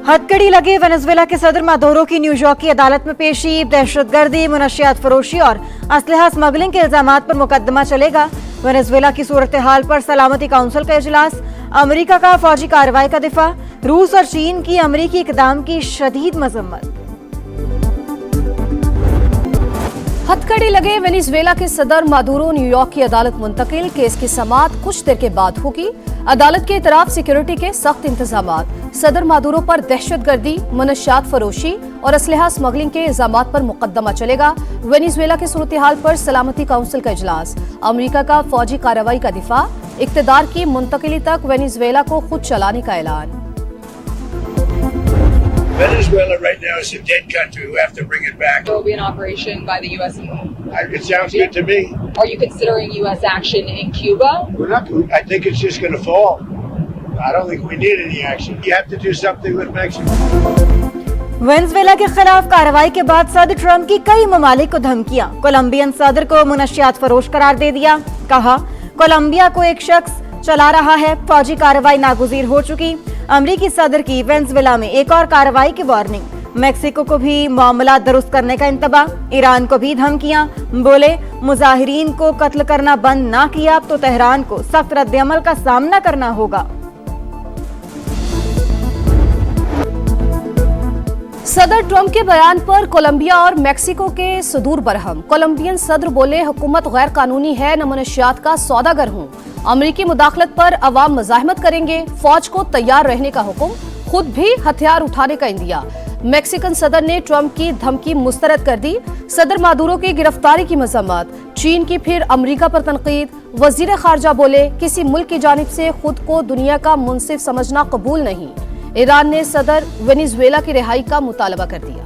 हथकड़ी लगे वेनेजुएला के सदर मादुरो की न्यूयॉर्क की अदालत में पेशी। दहशतगर्दी, मुनशियात फरोशी और असलहा स्मगलिंग के इल्जामात पर मुकदमा चलेगा। वेनेजुएला की सूरत हाल पर सलामती काउंसिल का इजलास। अमेरिका का फौजी कार्रवाई का दिफा। रूस और चीन की अमेरिकी इकदाम की शदीद मजम्मत। हथकड़ी लगे वेनेजुएला के सदर मादुरो न्यूयॉर्क की अदालत मुंतकिल। केस की समाअत कुछ देर के बाद होगी। अदालत के इतराफ सिक्योरिटी के सख्त इंतजामात। सदर मादुरो पर दहशतगर्दी, मनशियात फरोशी और असलहा स्मगलिंग के इल्जामात पर मुकदमा चलेगा। वेनेजुएला की सूरत हाल पर सलामती काउंसिल का इजलास। अमेरिका का फौजी कार्रवाई का दिफा। इक्तदार की मुंतकिली तक वेनेजुएला को खुद चलाने का ऐलान। Venezuela right now is a dead country. We have to bring it back. There will be an operation by the U.S. It sounds good to me. Are you considering U.S. action in Cuba? We're not. I think it's just going to fall. I don't think we need any action. You have to do something with Mexico. Venezuela के खिलाफ कार्रवाई के बाद सदर Trump की कई ममालिक को धमकियां। कोलंबियन सदर को मुनशियात फरोश करार दे दिया। कहा, कोलंबिया को एक शख्स चला रहा है। फौजी कार्रवाई नागुजीर हो चुकी। अमेरिकी सदर की वेनेजुएला में एक और कार्रवाई की वार्निंग। मेक्सिको को भी मामला दुरुस्त करने का इंतबा। ईरान को भी धमकियां। बोले, मुजाहिरीन को कत्ल करना बंद ना किया तो तेहरान को सख्त रद्द-ए-अमल का सामना करना होगा। सदर ट्रंप के बयान पर कोलंबिया और मेक्सिको के सुदूर बरहम। कोलंबियन सदर बोले, हुकूमत गैर कानूनी है, न मनशियात का सौदागर हूं। अमेरिकी मुदाखलत पर अवाम मज़ाहमत करेंगे। फौज को तैयार रहने का हुक्म, खुद भी हथियार उठाने का इंदिया। मैक्सिकन सदर ने ट्रंप की धमकी मुस्तरद कर दी। सदर मादुरो की गिरफ्तारी की मजम्मत। चीन की फिर अमेरिका पर तनकीद। वजीर खारजा बोले, किसी मुल्क की जानिब से खुद को दुनिया का मुंसिफ समझना कबूल नहीं। ईरान ने सदर वेनेजुएला की रिहाई का मुतालबा कर दिया।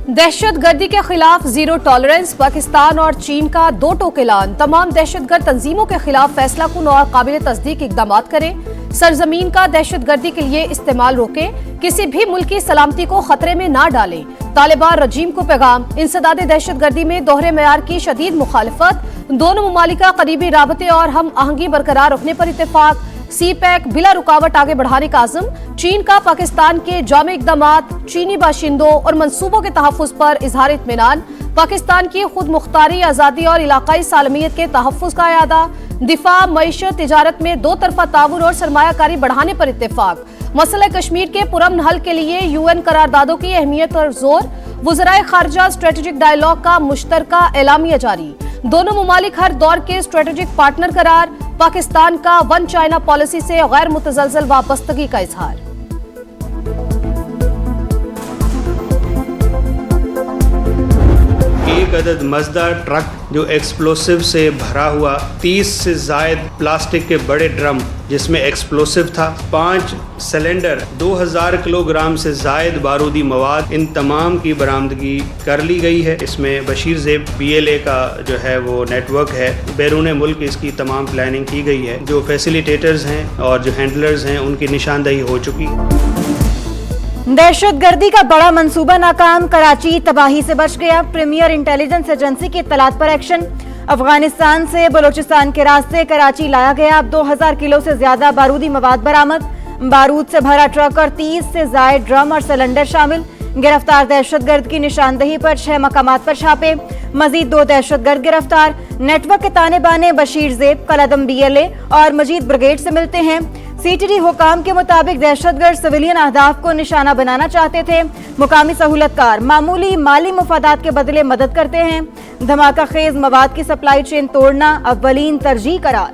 दहशतगर्दी के खिलाफ जीरो टॉलरेंस। पाकिस्तान और चीन का दो टोक ऐलान। तमाम दहशतगर्द तंजीमों के खिलाफ फैसला कुन और काबिल तस्दीक इकदाम करें। सरजमीन का दहशतगर्दी के लिए इस्तेमाल रोकें। किसी भी मुल्क की सलामती को खतरे में ना डालें। तालिबान रजीम को पैगाम। इंसदाद दहशतगर्दी में दोहरे मेयार की शदीद मुखालफत। दोनों ममालिका करीबी राबते और हम आहंगी बरकरार रखने पर इत्तेफाक। सी पैक बिला रुकावट आगे बढ़ाने का आज़म। चीन का पाकिस्तान के जामे इक़दामात, चीनी बाशिंदों और मंसूबों के तहफ़्फ़ुज़ पर इज़हार इत्मीनान। पाकिस्तान की खुद मुख्तारी, आज़ादी और इलाकाई सालमियत के तहफ़्फ़ुज़ का यादा। दिफा, मईशत, तिजारत में दो तरफा ताउन और सरमायाकारी बढ़ाने पर इत्तेफाक। मसला कश्मीर के पुरअमन हल के लिए यूएन करारदादों की अहमियत पर जोर। वज़राए खारजा स्ट्रेटेजिक डायलॉग का मुश्तरका एलामिया जारी। दोनों ममालिक हर दौर के स्ट्रेटेजिक पार्टनर करार। पाकिस्तान का वन चाइना पॉलिसी से गैर मुतज़लज़ल वाबस्तगी का इजहार। एक अदद मज़दा ट्रक जो एक्सप्लोसिव से भरा हुआ, 30 से ज़ायद प्लास्टिक के बड़े ड्रम जिसमें एक्सप्लोसिव था, 5 सिलेंडर, 2000 किलोग्राम से ज़ायद बारूदी मवाद, इन तमाम की बरामदगी कर ली गई है। इसमें बशीर ज़ेब BLA का जो है वो नेटवर्क है। बैरून मुल्क इसकी तमाम प्लानिंग की गई है। जो फैसिलिटेटर्स हैं और जो हैंडलर्स हैं उनकी निशानदही हो चुकी है। दहशतगर्दी का बड़ा मंसूबा नाकाम। कराची तबाही से बच गया। प्रीमियर इंटेलिजेंस एजेंसी की इत्तलात पर एक्शन। अफगानिस्तान से बलोचिस्तान के रास्ते कराची लाया गया 2000 किलो से ज्यादा बारूदी मवाद बरामद। बारूद से भरा ट्रक और 30 से ज्यादा ड्रम और सिलेंडर शामिल। गिरफ्तार दहशतगर्द की निशानदही पर 6 मकामात पर छापे। मजीद 2 दहशतगर्द गिरफ्तार। नेटवर्क के ताने बाने बशीर ज़ेब, कलदम BLA और मजीद ब्रिगेड से मिलते हैं। CTD हुकाम के मुताबिक दहशतगर्द सिविलियन अहदाफ को निशाना बनाना चाहते थे। मुकामी सहूलतकार मामूली माली मुफादात के बदले मदद करते हैं। धमाका खेज मवाद की सप्लाई चेन तोड़ना अव्वलीन तरजीह करार।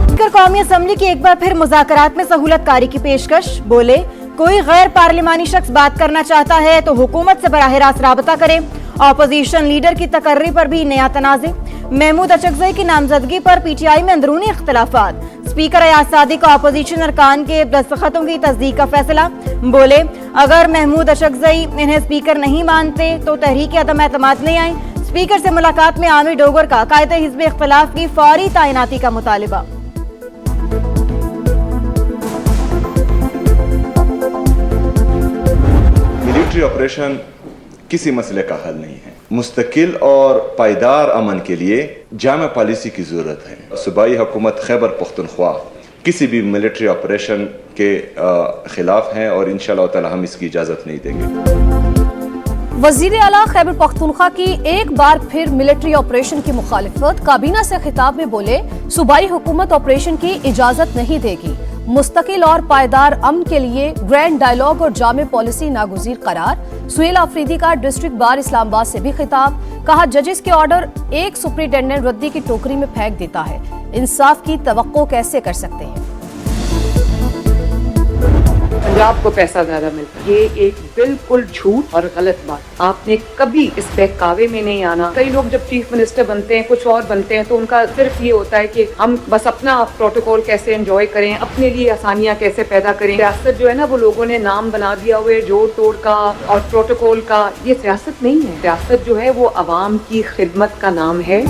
स्पीकर कौमी असम्बली की एक बार फिर मुज़ाकरात में सहूलतकारी की पेशकश। बोले, कोई गैर पार्लिमानी शख्स बात करना चाहता है तो हुकूमत से बराह रास्त राबता करे। ऑपोजिशन लीडर की तकर्री पर भी नया तनाज़े। महमूद अचकज़ई की नामजदगी पर PTI में अंदरूनी इख्तलाफात। स्पीकर अयाज सादिक और अपोजिशन अरकान के दस्तखतों की तस्दीक का फैसला। बोले, अगर महमूद अचकज़ई इन्हें स्पीकर नहीं मानते तो तहरीक अदम एतमाद नहीं आई। स्पीकर से मुलाकात में आमिर डोगर का कायदे हिज़्ब इख्तिलाफ की फौरी तैनाती का मुतालिबा। मिलिट्री ऑपरेशन किसी मसले का हल नहीं है। मुस्तकिल और पायदार अमन के लिए जामा पॉलिसी की ज़रूरत है। सूबाई हुकूमत खैबर पख्तूनख्वा किसी भी मिलिट्री ऑपरेशन के खिलाफ हैं और इंशाअल्लाह ताला हम इसकी इजाज़त नहीं देंगे। वजीर आला खैबर पख्तूनख्वा की एक बार फिर मिलिट्री ऑपरेशन की मुखालिफत। काबीना से खिताब में बोले, सूबाई हुकूमत ऑपरेशन की इजाजत नहीं देगी। मुस्तकिल और पायदार अमन के लिए ग्रैंड डायलॉग और जामे पॉलिसी नागुज़ीर करार। सुहेल आफरीदी का डिस्ट्रिक्ट बार इस्लामाबाद से भी खिताब। कहा, जजेस के ऑर्डर एक सुप्रिंटेंडेंट रद्दी की टोकरी में फेंक देता है। इंसाफ की तवक्को कैसे कर सकते हैं। पंजाब को पैसा ज्यादा मिलता है, ये एक बिल्कुल झूठ और गलत बात। आपने कभी इस बहकावे में नहीं आना। कई लोग जब चीफ मिनिस्टर बनते हैं, कुछ और बनते हैं, तो उनका सिर्फ ये होता है कि हम बस अपना प्रोटोकॉल कैसे एंजॉय करें, अपने लिए आसानियां कैसे पैदा करें। सियासत जो है ना, वो लोगों ने नाम बना दिया हुआ है जोड़ तोड़ का और प्रोटोकॉल का। ये सियासत नहीं है। सियासत जो है वो अवाम की खिदमत का नाम है।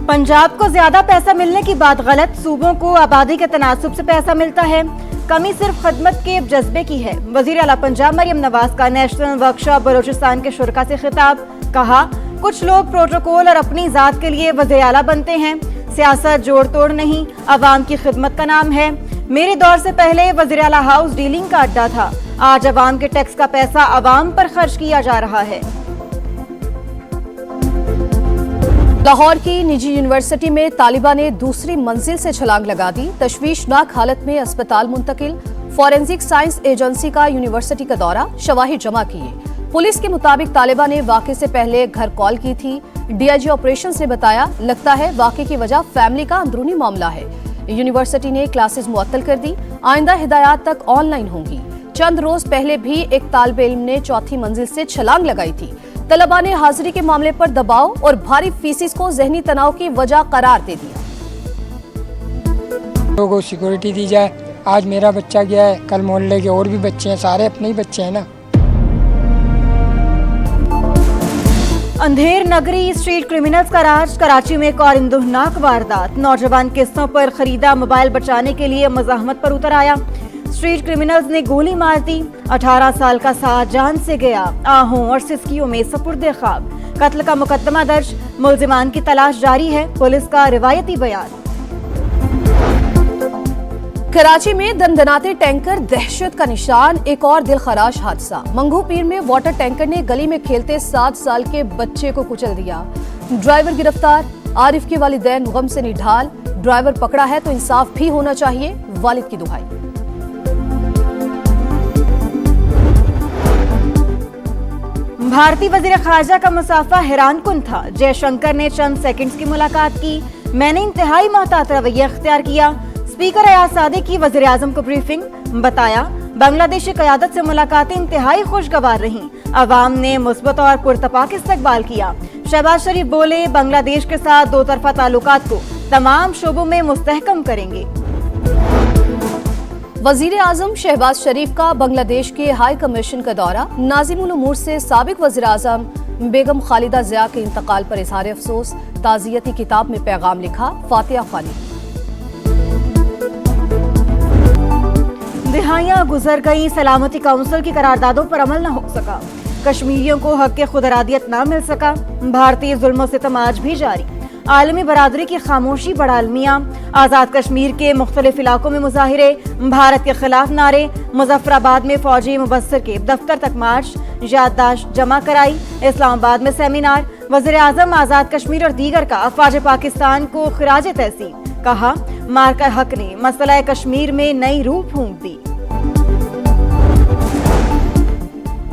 पंजाब को ज्यादा पैसा मिलने की बात गलत। सूबों को आबादी के तनासुब से पैसा मिलता है। कमी सिर्फ खदमत के जज्बे की है। वजीर आला पंजाब मरियम नवाज का नेशनल वर्कशॉप बलोचिस्तान के शुरका से खिताब। कहा, कुछ लोग प्रोटोकॉल और अपनी जात के लिए वजीर आला बनते हैं। सियासत जोड़ तोड़ नहीं, अवाम की खिदमत का नाम है। मेरे दौर से पहले वजीर आला हाउस डीलिंग का अड्डा था। आज अवाम के टैक्स का पैसा अवाम पर खर्च किया जा रहा है। लाहौर की निजी यूनिवर्सिटी में तालिबा ने दूसरी मंजिल से छलांग लगा दी। तशवीशनाक हालत में अस्पताल मुंतकिल। फॉरेंसिक साइंस एजेंसी का यूनिवर्सिटी का दौरा, शवाहिद जमा किए। पुलिस के मुताबिक तालिबा ने वाक़े से पहले घर कॉल की थी। डीआईजी ऑपरेशंस ने बताया, लगता है वाक़े की वजह फैमिली का अंदरूनी मामला है। यूनिवर्सिटी ने क्लासेस मुअत्तल कर दी। आइंदा हिदायत तक ऑनलाइन होंगी। चंद रोज पहले भी एक तालिब इल्म ने चौथी मंजिल से छलांग लगाई थी। तलबा ने हाजिरी के मामले पर दबाव और भारी फीसिस को जहनी तनाव की वजह करार दे दिया। लोगों को सिक्योरिटी दी जाए। आज मेरा बच्चा गया है, कल मोहल्ले के और भी बच्चे हैं, सारे अपने ही बच्चे हैं ना। अंधेर नगरी स्ट्रीट क्रिमिनल्स का राज। कराची में एक और इंदुहनाक वारदात। नौजवान किस्तों पर खरीदा मोबाइल बचाने के लिए मज़ाहमत पर उतर आया। स्ट्रीट क्रिमिनल्स ने गोली मार दी। 18 साल का साथ जान से गया। आहों और सिस्कियों में सपुर्दे ख्वाब। कत्ल का मुकदमा दर्ज। मुल्जिमान की तलाश जारी है। पुलिस का रिवायती बयान। कराची में दंदनाते टैंकर दहशत का निशान। एक और दिलखराश हादसा। मंगू पीर में वाटर टैंकर ने गली में खेलते 7 साल के बच्चे को कुचल दिया। ड्राइवर गिरफ्तार। आरिफ के वालिदैन गम से निढाल। ड्राइवर पकड़ा है तो इंसाफ भी होना चाहिए, वालिद की दुहाई। भारतीय वजीर खारजा का मुसाफा हैरानकुन था। जयशंकर ने चंद सेकंड्स की मुलाकात की। मैंने इंतहाई मोहतात रवैया इख्तियार किया। स्पीकर अयाज सादिक की वजीर आजम को ब्रीफिंग। बताया, बांग्लादेशी क़यादत से मुलाकातें इंतहाई खुशगवार रहीं। अवाम ने मुस्बत और पुरतपाक इस्तकबाल किया। शहबाज शरीफ बोले, बांग्लादेश के साथ दो तरफा ताल्लुकात को तमाम शोबों में मुस्तहकम करेंगे। वजीर आजम शहबाज शरीफ का बांग्लादेश के हाई कमीशन का दौरा। नाज़िमुल उमूर से साबिक वजीर आजम बेगम खालिदा ज़िया के इंतकाल पर इजहार अफसोस। ताज़ियती किताब में पैगाम लिखा, फातिहा खानी। दिहाइयां गुजर गई, सलामती काउंसिल की करारदादों पर अमल न हो सका। कश्मीरियों को हक के खुदरादियत न मिल सका। भारतीय जुल्म सितम आज भी जारी। आलमी बरादरी की खामोशी बड़ा अलमिया। आज़ाद कश्मीर के मुख्तलिफ इलाकों में मुजाहिरे। भारत के खिलाफ नारे। मुजफ्फराबाद में फौजी मुबस्सिर के दफ्तर तक मार्च। याददाश्त जमा कराई। इस्लामाबाद में सेमिनार। वज़ीर आज़म आज़ाद कश्मीर और दीगर का अफ़वाज पाकिस्तान को खिराज तहसीन। कहा, मार्का हक ने मसला कश्मीर में नई रूह फूंक दी।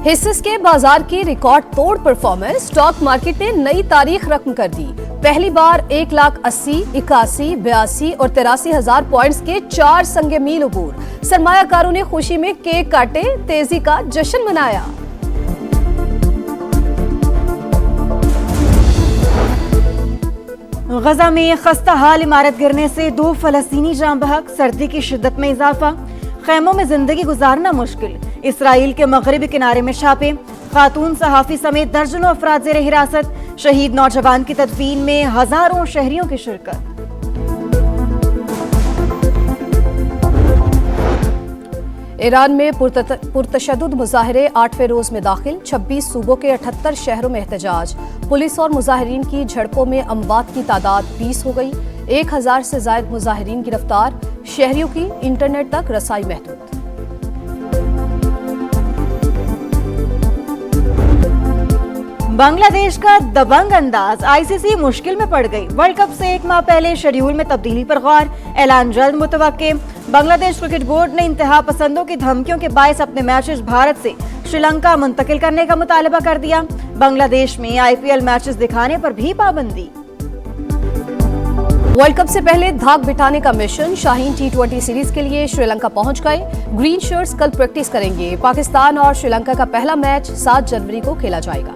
हिस्सेस के बाजार की रिकॉर्ड तोड़ परफॉर्मेंस। स्टॉक मार्केट ने नई तारीख रकम कर दी। पहली बार 1,80,000, 81, 82 और 83,000 पॉइंट्स के 4 संगे मील अबूर। सरमायाकारों ने खुशी में केक काटे, तेजी का जश्न मनाया। गजा में खस्ता हाल इमारत गिरने से 2 फलस्तीनी जान बहक। सर्दी की शिद्दत में इजाफा। खैमों में जिंदगी गुजारना मुश्किल। इसराइल के मगरबी किनारे में छापे। खातून सहाफी समेत दर्जनों अफराद ज़ेरे हिरासत। शहीद नौजवान की तदफीन में हजारों शहरियों की शिरकत। ईरान में पुरतशद्दुद मुजाहरे 8वें रोज में दाखिल, 26 सूबों के 78 शहरों में एहतजाज। पुलिस और मुजाहिरीन की झड़पों में अमवात की तादाद 20 हो गई। 1000 से ज्यादा मुजाहिरीन गिरफ्तार, शहरियों की इंटरनेट तक रसाई महदूद। बांग्लादेश का दबंग अंदाज, आईसीसी मुश्किल में पड़ गई। वर्ल्ड कप से एक माह पहले शेड्यूल में तब्दीली पर गौर, ऐलान जल्द मुतवक्के। बांग्लादेश क्रिकेट बोर्ड ने इंतहा पसंदों की धमकियों के बायस अपने मैचेस भारत से श्रीलंका मुंतकिल करने का मुतालबा कर दिया। बांग्लादेश में आईपीएल मैचेस दिखाने पर भी पाबंदी। वर्ल्ड कप से पहले धाक बिठाने का मिशन, शाहीन T20 सीरीज के लिए श्रीलंका पहुंच गए। ग्रीन शर्ट्स कल प्रैक्टिस करेंगे। पाकिस्तान और श्रीलंका का पहला मैच 7 जनवरी को खेला जाएगा।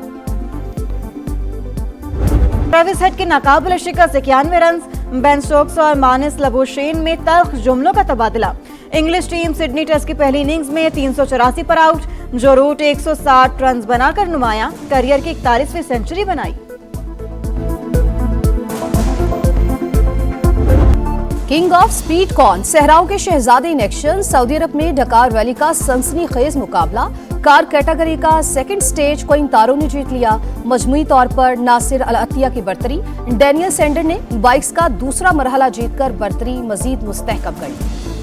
ट्रेविस हेड के नाकाबिल शिकस्त 91 रन, बेन स्टोक्स और मानिस लबुशेन में तल्ख जुमलों का तबादला। इंग्लिश टीम सिडनी टेस्ट की पहली इनिंग्स में 384 पर आउट। जो रूट 160 रन बनाकर नुमाया, करियर की 41वीं सेंचुरी बनाई। किंग ऑफ स्पीड कौन, सहराओं के शहजादे इन एक्शन। सऊदी अरब में डकार वैली का सनसनीखेज मुकाबला। कार कैटेगरी का सेकंड स्टेज कोइंतारो ने जीत लिया। मजमुई तौर पर नासिर अल अतिया की बर्तरी। डैनियल सेंडर ने बाइक्स का दूसरा मरहला जीतकर बर्तरी मजीद मुस्तहकम कर ली।